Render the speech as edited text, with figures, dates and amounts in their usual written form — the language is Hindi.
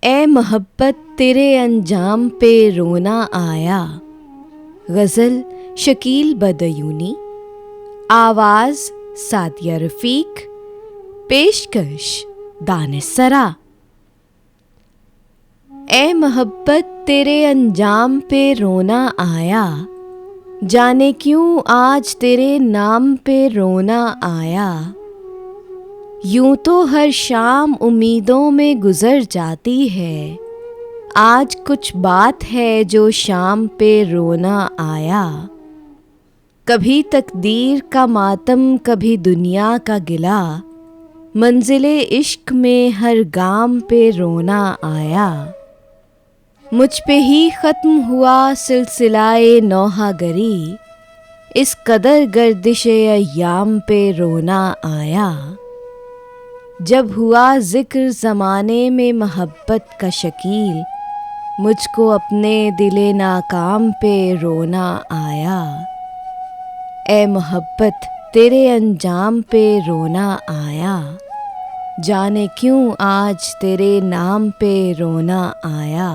ए मोहब्बत तेरे अंजाम पे रोना आया। गज़ल शकील बदयूनी, आवाज़ सादिया रफ़ीक, पेशकश दानिशसरा। ए मोहब्बत तेरे अंजाम पे रोना आया, जाने क्यों आज तेरे नाम पे रोना आया। यूं तो हर शाम उम्मीदों में गुजर जाती है, आज कुछ बात है जो शाम पे रोना आया। कभी तकदीर का मातम कभी दुनिया का गिला, मंजिले इश्क में हर गाम पे रोना आया। मुझ पे ही ख़त्म हुआ सिलसिलाए नौहागरी, इस कदर गर्दिशे अय्याम पे रोना आया। जब हुआ ज़िक्र ज़माने में मोहब्बत का शकील, मुझको अपने दिले नाकाम पे रोना आया। ए मोहब्बत तेरे अंजाम पे रोना आया, जाने क्यों आज तेरे नाम पे रोना आया।